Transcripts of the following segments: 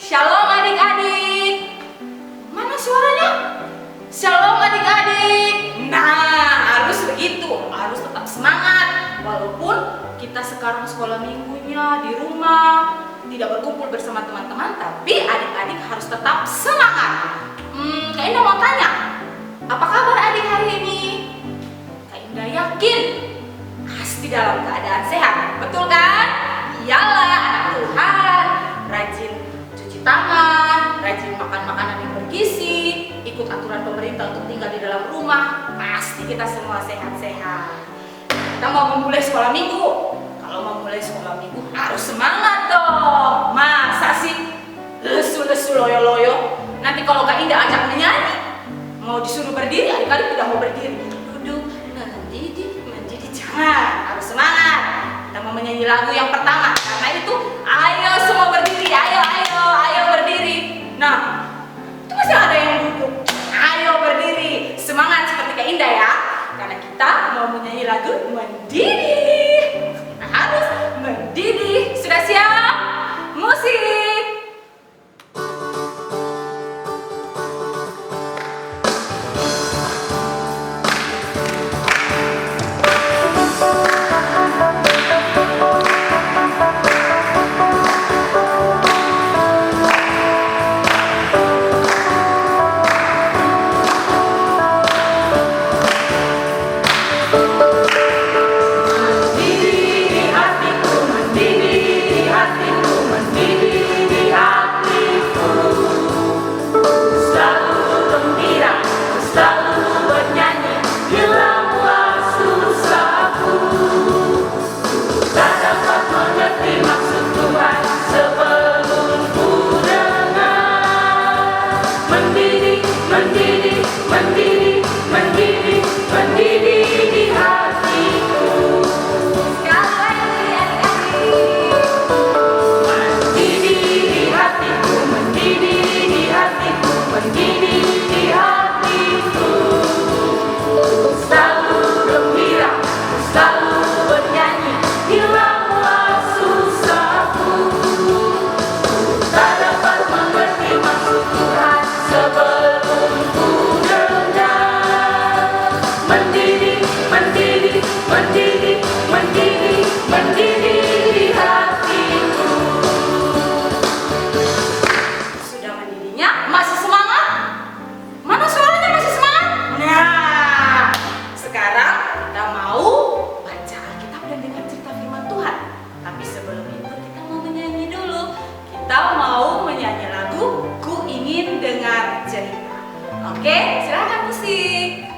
Shalom adik-adik. Mana suaranya? Shalom adik-adik. Nah, harus begitu, harus tetap semangat. Walaupun kita sekarang sekolah minggunya di rumah, tidak berkumpul bersama teman-teman, tapi adik-adik harus tetap semangat. Kak Indah mau tanya, apa kabar adik hari ini? Kak Indah yakin pasti dalam keadaan sehat, betul kan? Iyalah, anak Tuhan, rajin cuci tangan, rajin makan makanan yang bergizi, ikut aturan pemerintah untuk tinggal di dalam rumah, pasti kita semua sehat-sehat. Kita mau memulai sekolah minggu. Kalau mau mulai sekolah minggu harus semangat dong. Masa sih lesu-lesu loyo-loyo? Nanti kalau Kak Indah ajak menyanyi, mau disuruh berdiri, adik-adik tidak mau berdiri. Duduk, mendidih, jangan. Harus semangat. Kita mau menyanyi lagu yang pertama. Karena itu, ayo semua berdiri, ayo berdiri. Nah, itu masih ada yang duduk. Ayo berdiri, semangat seperti Kak Indah ya. Karena kita mau menyanyi lagu Mendidih. Kita harus mendidih. Sudah siap? Musik. Oke, silakan musik.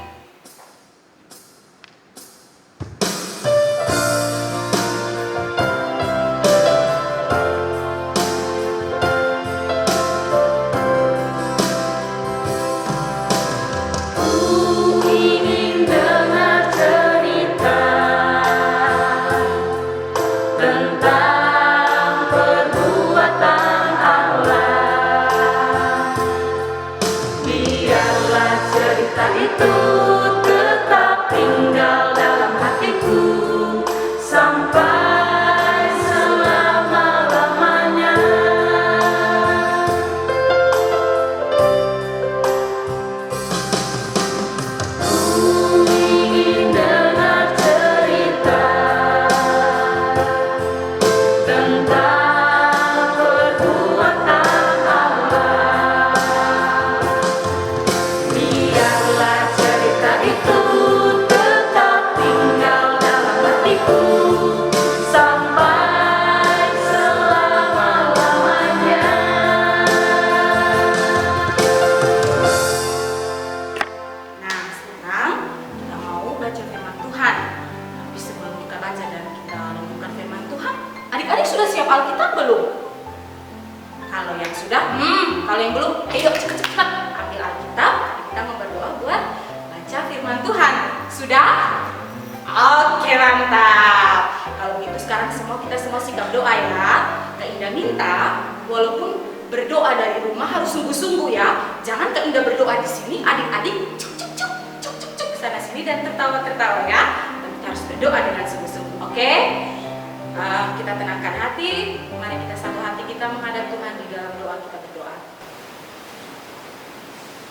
Kalau yang belum, ayo cepat-cepat ambil Alkitab. Kita mau berdoa buat baca firman Tuhan. Sudah? Oke, mantap. Kalau gitu sekarang kita semua sikap doa ya. Kak Indah minta, walaupun berdoa dari rumah harus sungguh-sungguh ya. Jangan Kak Indah berdoa di sini, adik-adik cuk sana sini dan tertawa-tertawa ya. Tapi kita harus berdoa dengan sungguh-sungguh. Oke? Kita tenangkan hati, mari kita satu hati kita menghadap Tuhan di dalam doa kita berdoa.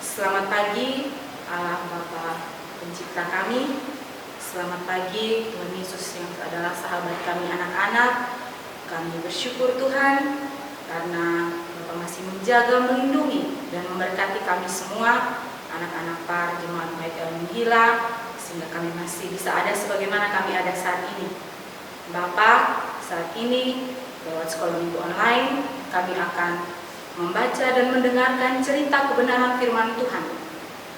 Selamat pagi Allah Bapa Pencipta kami. Selamat pagi Tuhan Yesus yang adalah sahabat kami anak-anak. Kami bersyukur Tuhan karena Bapak masih menjaga, melindungi, dan memberkati kami semua, anak-anak para jemaat Michael Menggila, sehingga kami masih bisa ada sebagaimana kami ada saat ini. Bapak, saat ini lewat sekolah minggu online, kami akan membaca dan mendengarkan cerita kebenaran firman Tuhan.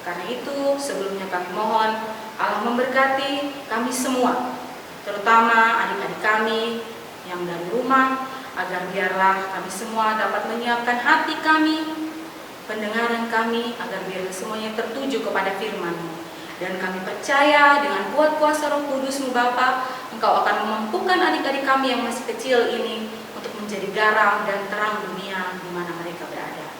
Karena itu, sebelumnya kami mohon Allah memberkati kami semua, terutama adik-adik kami yang dari rumah, agar biarlah kami semua dapat menyiapkan hati kami, pendengaran kami, agar biarlah semuanya tertuju kepada firman-Mu. Dan kami percaya dengan kuat kuasa Roh Kudus-Mu Bapa, Engkau akan memampukan adik-adik kami yang masih kecil ini untuk menjadi garam dan terang dunia di mana mereka berada.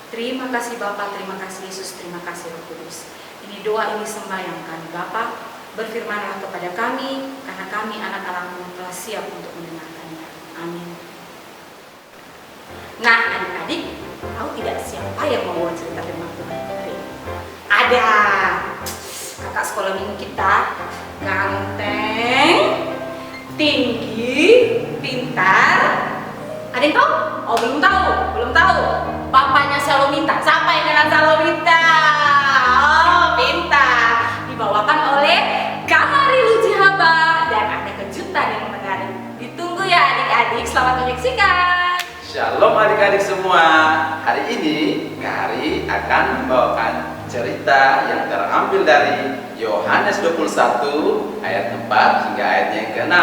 Terima kasih Bapa, terima kasih Yesus, terima kasih Roh Kudus. Ini doa, ini sembahyang kami Bapa. Berfirmanlah kepada kami, karena kami anak-anak-Mu telah siap untuk mendengarkannya. Amin. Nah, adik-adik, tahu tidak siapa yang mau cerita firman Tuhan hari ini? Ada kakak sekolah minggu kita, ganteng, tinggi, pintar. Ada yang tahu? Oh, belum tahu, belum tahu. Papanya Salomita. Siapa yang kenal Salomita? Oh, pintar. Dibawakan oleh Kamari Lujihaba, dan ada kejutan yang menarik. Ditunggu ya adik-adik. Selamat menyaksikan. Shalom adik-adik semua. Hari ini Kari akan membawakan cerita yang terambil dari Yohanes 21 ayat 4 hingga ayatnya yang ke-6.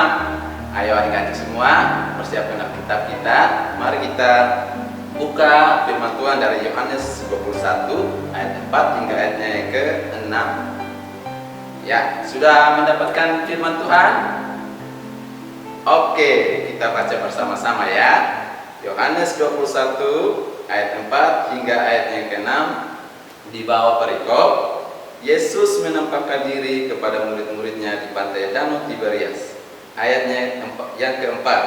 Ayo adik-adik semua, persiapkan Alkitab kita. Mari kita buka firman Tuhan dari Yohanes 21 ayat 4 hingga ayatnya yang ke-6. Ya, sudah mendapatkan firman Tuhan? Oke, kita baca bersama-sama ya. Yohanes 21 ayat 4 hingga ayatnya yang ke-6. Di bawah perikop, Yesus menampakkan diri kepada murid-muridnya di pantai Danau Tiberias. Ayatnya yang keempat.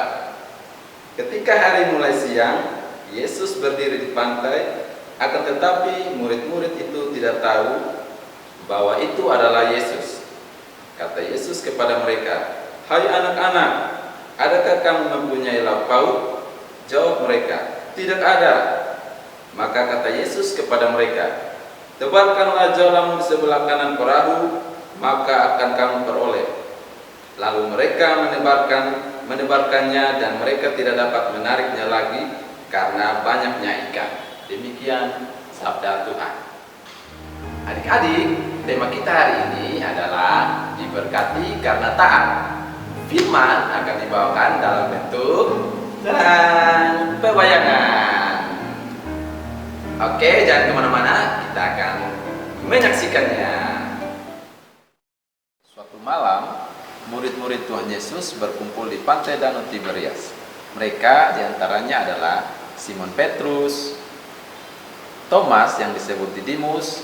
Ketika hari mulai siang, Yesus berdiri di pantai, akan tetapi murid-murid itu tidak tahu bahwa itu adalah Yesus. Kata Yesus kepada mereka, "Hai anak-anak, adakah kamu mempunyai lauk pauk?" Jawab mereka, "Tidak ada." Maka kata Yesus kepada mereka, "Tebarkanlah jalamu di sebelah kanan perahu, maka akan kamu peroleh." Lalu mereka menebarkannya, dan mereka tidak dapat menariknya lagi karena banyaknya ikan. Demikian sabda Tuhan. Adik-adik, tema kita hari ini adalah diberkati karena taat. Firman akan dibawakan dalam bentuk dan pewayangan. Oke, jangan kemana-mana, kita akan menyaksikannya. Suatu malam, murid-murid Tuhan Yesus berkumpul di pantai Danau Tiberias. Mereka diantaranya adalah Simon Petrus, Thomas yang disebut Didimus,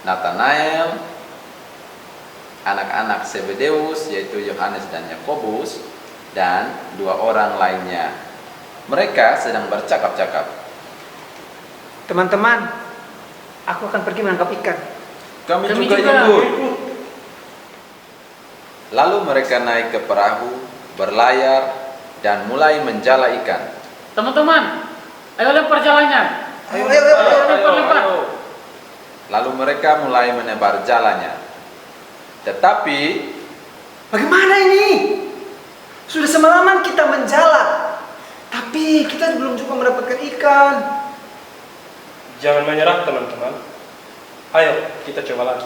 Nathanael, anak-anak Zebedeus yaitu Yohanes dan Yakobus, dan dua orang lainnya. Mereka sedang bercakap-cakap. "Teman-teman, aku akan pergi menangkap ikan." Kami juga ikut. Lalu mereka naik ke perahu, berlayar, dan mulai menjala ikan. Teman-teman, ayo lempar jalannya. Ayo. Lempar. Lalu mereka mulai menebar jalannya. Tetapi Bagaimana ini? Sudah semalaman kita menjala, tapi kita belum juga mendapatkan ikan. Jangan menyerah teman-teman. Ayo kita coba lagi.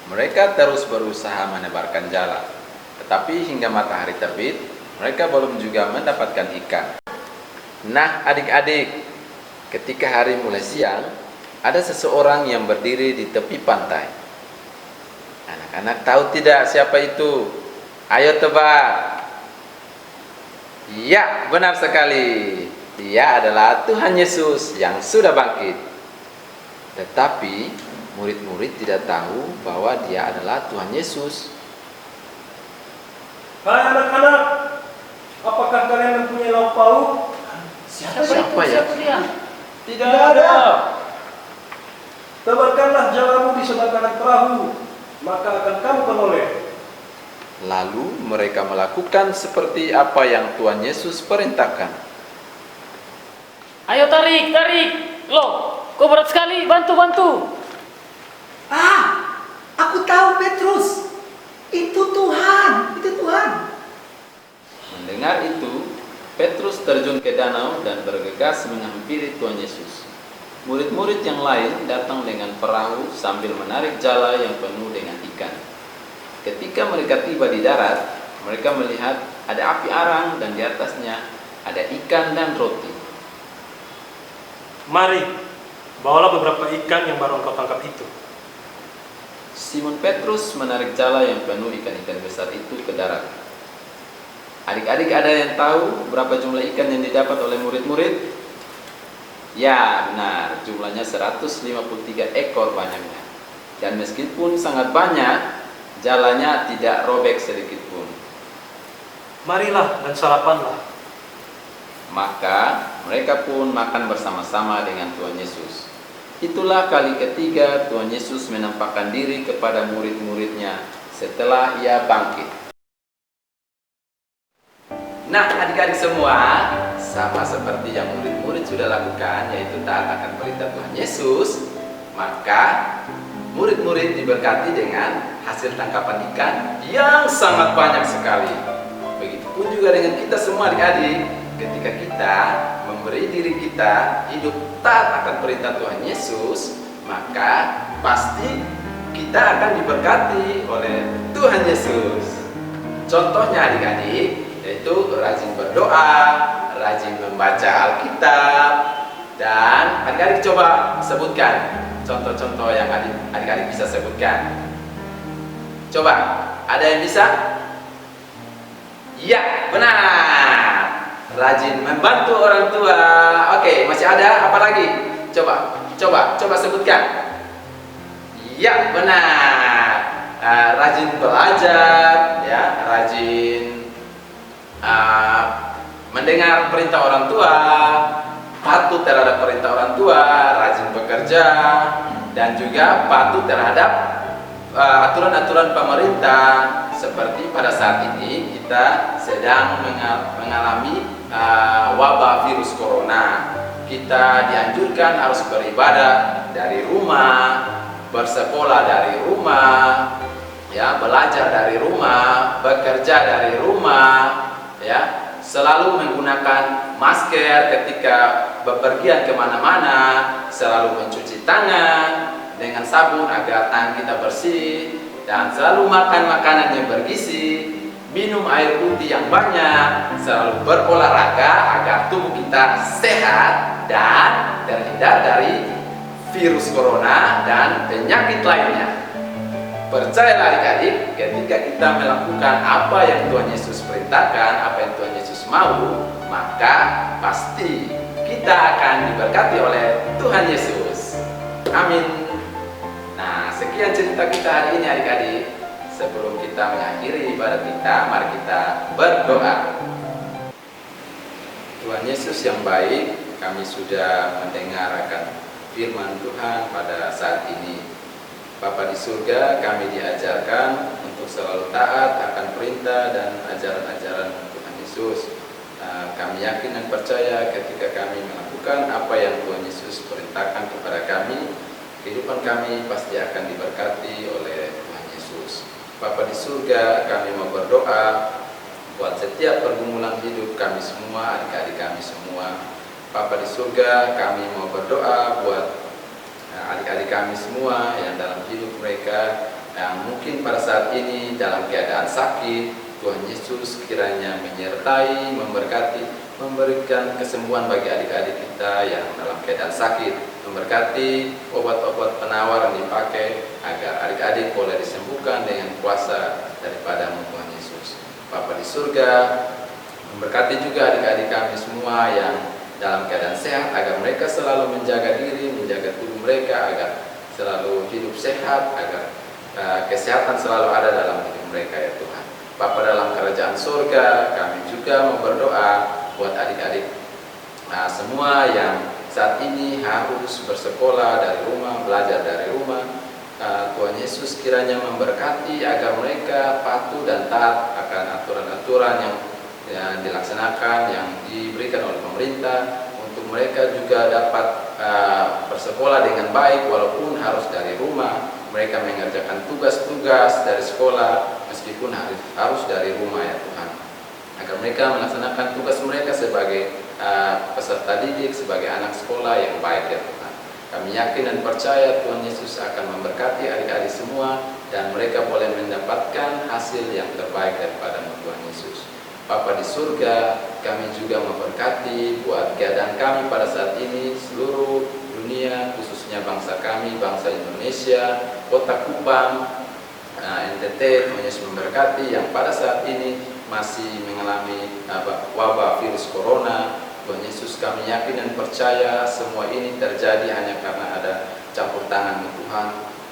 mereka terus berusaha menebarkan jala. Tetapi hingga matahari terbit, mereka belum juga mendapatkan ikan. Nah adik-adik, ketika hari mulai siang, ada seseorang yang berdiri di tepi pantai. Anak-anak tahu tidak siapa itu? Ayo tebak. Ya, benar sekali. Dia adalah Tuhan Yesus yang sudah bangkit. Tetapi murid-murid tidak tahu bahwa dia adalah Tuhan Yesus. Hai anak-anak, paut? Siapa ya? Siapa dia? Tidak ada. Tebarkanlah jalamu di sebelah kanan perahu, maka akan kamu peroleh. Lalu mereka melakukan seperti apa yang Tuhan Yesus perintahkan. Ayo tarik, tarik. Loh, kok berat sekali? Bantu, bantu. Ah, aku tahu Petrus. Itu Tuhan, itu Tuhan. Mendengar itu, Petrus terjun ke danau dan bergegas menghampiri Tuhan Yesus. Murid-murid yang lain datang dengan perahu sambil menarik jala yang penuh dengan ikan. Ketika mereka tiba di darat, mereka melihat ada api arang dan di atasnya ada ikan dan roti. Mari, bawalah beberapa ikan yang baru engkau tangkap itu. Simon Petrus menarik jala yang penuh ikan-ikan besar itu ke darat. Adik-adik, ada yang tahu berapa jumlah ikan yang didapat oleh murid-murid? Ya, benar, jumlahnya 153 ekor banyaknya. Dan meskipun sangat banyak, jalanya tidak robek sedikit pun. Marilah dan sarapanlah. Maka mereka pun makan bersama-sama dengan Tuhan Yesus. Itulah kali ketiga Tuhan Yesus menampakkan diri kepada murid-muridnya setelah ia bangkit. Nah, adik-adik semua, sama seperti yang murid-murid sudah lakukan, yaitu taat akan perintah Tuhan Yesus, maka murid-murid diberkati dengan hasil tangkapan ikan yang sangat banyak sekali. Begitupun juga dengan kita semua adik-adik, ketika kita memberi diri kita hidup taat akan perintah Tuhan Yesus, maka pasti kita akan diberkati oleh Tuhan Yesus. Contohnya adik-adik, yaitu rajin berdoa, rajin membaca Alkitab, dan adik-adik coba sebutkan contoh-contoh yang adik-adik bisa sebutkan. Coba, ada yang bisa? Iya, benar. Rajin membantu orang tua. Oke, masih ada apa lagi? Coba sebutkan. Iya, benar. Rajin belajar, ya, rajin mendengar perintah orang tua, patuh terhadap perintah orang tua, rajin bekerja, dan juga patuh terhadap aturan-aturan pemerintah. Seperti pada saat ini kita sedang mengalami wabah virus corona. Kita dianjurkan harus beribadah dari rumah, bersekolah dari rumah, ya, belajar dari rumah, bekerja dari rumah, ya, selalu menggunakan masker ketika bepergian kemana-mana, selalu mencuci tangan dengan sabun agar tangan kita bersih, dan selalu makan makanan yang bergizi, minum air putih yang banyak, selalu berolahraga agar tubuh kita sehat dan terhindar dari virus corona dan penyakit lainnya. Percayalah adik-adik, ketika kita melakukan apa yang Tuhan Yesus perintahkan, apa yang Tuhan Yesus mau, maka pasti kita akan diberkati oleh Tuhan Yesus. Amin. Nah, sekian cerita kita hari ini adik-adik. Sebelum kita mengakhiri ibadat kita, mari kita berdoa. Tuhan Yesus yang baik, kami sudah mendengar akan firman Tuhan pada saat ini. Bapa di surga, kami diajarkan untuk selalu taat akan perintah dan ajaran-ajaran Tuhan Yesus. Kami yakin dan percaya ketika kami melakukan apa yang Tuhan Yesus perintahkan kepada kami, kehidupan kami pasti akan diberkati oleh Tuhan Yesus. Bapa di surga, kami mau berdoa buat setiap pergumulan hidup kami semua, adik-adik kami semua. Bapa di surga, kami mau berdoa buat adik-adik kami semua yang dalam hidup mereka yang mungkin pada saat ini dalam keadaan sakit. Tuhan Yesus kiranya menyertai, memberkati, memberikan kesembuhan bagi adik-adik kita yang dalam keadaan sakit, memberkati obat-obat penawar yang dipakai agar adik-adik boleh disembuhkan dengan kuasa daripada Tuhan Yesus. Bapa di surga, memberkati juga adik-adik kami semua yang dalam keadaan sehat, agar mereka selalu menjaga diri, menjaga tubuh mereka, agar selalu hidup sehat, agar kesehatan selalu ada dalam hidup mereka, ya Tuhan. Bapa dalam kerajaan surga, kami juga mau berdoa buat adik-adik semua yang saat ini harus bersekolah dari rumah, belajar dari rumah. Tuhan Yesus kiranya memberkati agar mereka patuh dan taat akan aturan-aturan yang dilaksanakan, yang diberikan oleh pemerintah, untuk mereka juga dapat bersekolah dengan baik walaupun harus dari rumah. Mereka mengerjakan tugas-tugas dari sekolah meskipun harus dari rumah ya Tuhan, agar mereka melaksanakan tugas mereka sebagai peserta didik, sebagai anak sekolah yang baik ya Tuhan. Kami yakin dan percaya Tuhan Yesus akan memberkati adik-adik semua dan mereka boleh mendapatkan hasil yang terbaik daripada Tuhan Yesus. Bapa di surga, kami juga memberkati buat keadaan kami pada saat ini, seluruh dunia, khususnya bangsa kami, bangsa Indonesia, Kota Kupang, NTT. Tuhan Yesus memberkati yang pada saat ini masih mengalami wabah virus corona. Tuhan Yesus, kami yakin dan percaya semua ini terjadi hanya karena ada campur tangan Tuhan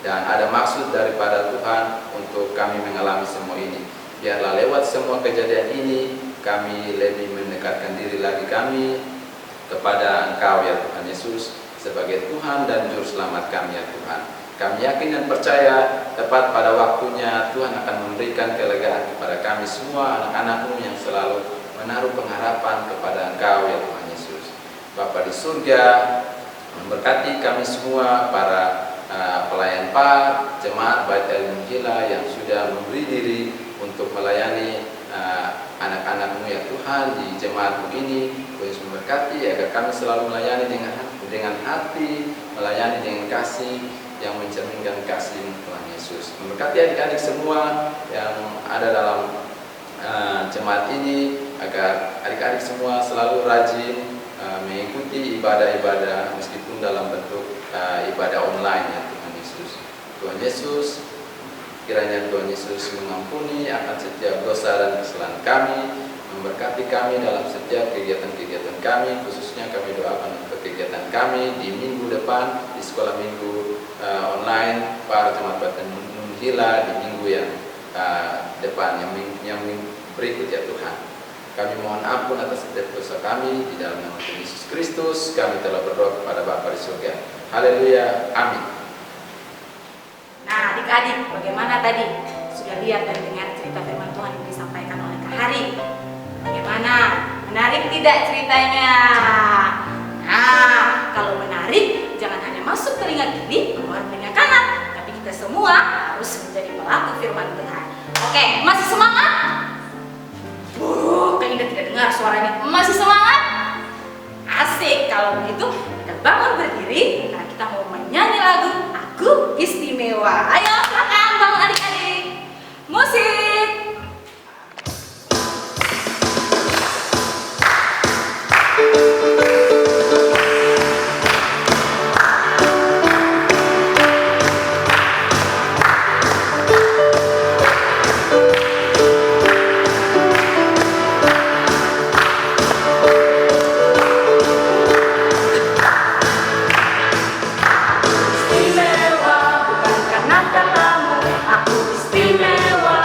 dan ada maksud daripada Tuhan untuk kami mengalami semua ini. Biarlah lewat semua kejadian ini kami lebih mendekatkan diri lagi kami kepada Engkau ya Tuhan Yesus sebagai Tuhan dan Juru Selamat kami ya Tuhan. Kami yakin dan percaya tepat pada waktunya Tuhan akan memberikan kelegaan kepada kami semua anak-anak-Mu yang selalu menaruh pengharapan kepada Engkau ya Tuhan Yesus. Bapa di surga, memberkati kami semua para pelayan Pak, jemaat Bait El Menghila yang sudah memberi diri untuk melayani anak-anak-Mu ya Tuhan di jemaat begini. Tuhan Yesus memberkati agar kami selalu melayani dengan hati, melayani dengan kasih yang mencerminkan kasih Tuhan Yesus. Memberkati adik-adik semua yang ada dalam jemaat ini, agar adik-adik semua selalu rajin mengikuti ibadah-ibadah meskipun dalam bentuk ibadah online ya Tuhan Yesus. Tuhan Yesus, kiranya Tuhan Yesus mengampuni akan setiap dosa dan kesalahan kami, memberkati kami dalam setiap kegiatan-kegiatan kami, khususnya kami doakan untuk kegiatan kami di minggu depan di sekolah minggu online para jemaat Bait El Menghila di minggu yang depan, yang berikut ya Tuhan. Kami mohon ampun atas setiap dosa kami, di dalam nama Tuhan Yesus Kristus kami telah berdoa kepada Bapa di surga. Haleluya, amin. Nah adik-adik, bagaimana tadi? Sudah lihat dan dengar cerita firman Tuhan yang disampaikan oleh Kak Hari? Bagaimana? Menarik tidak ceritanya? Nah, kalau menarik, jangan hanya masuk telinga kiri, keluar telinga kanan, tapi kita semua harus menjadi pelaku firman Tuhan. Oke, masih semangat? Kayaknya tidak dengar suaranya. Masih semangat? Asik. Kalau begitu, kita bangun berdiri karena kita mau menyanyi lagu Aku Istimewa. Ayo, silakan bangun adik-adik. Musik. Istimewa bukan karena katamu, aku istimewa.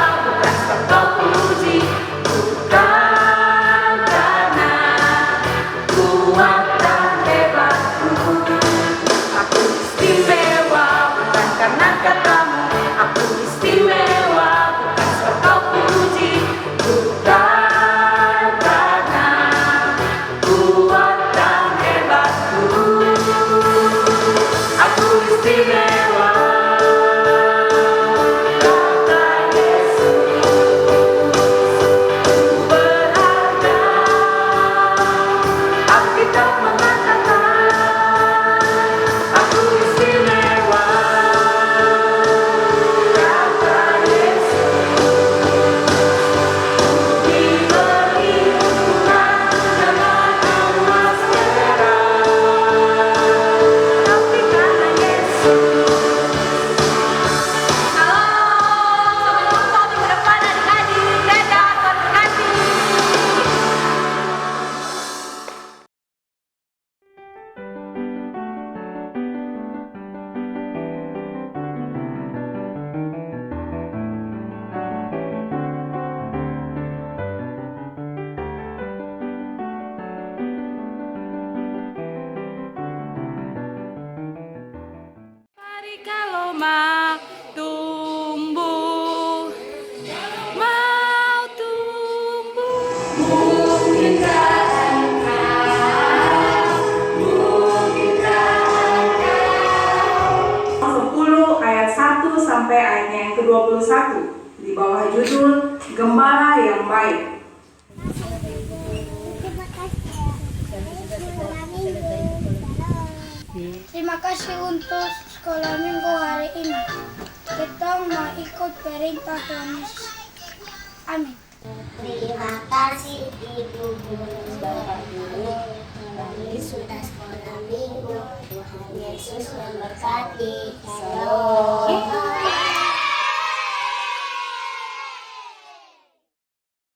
Terima kasih untuk sekolah minggu hari ini. Kita mau ikut perintah Tuhan Yesus. Amin. Terima kasih Ibu Guru Bapak Guru. Kami sudah sekolah minggu. Tuhan Yesus memberkati. Shalom.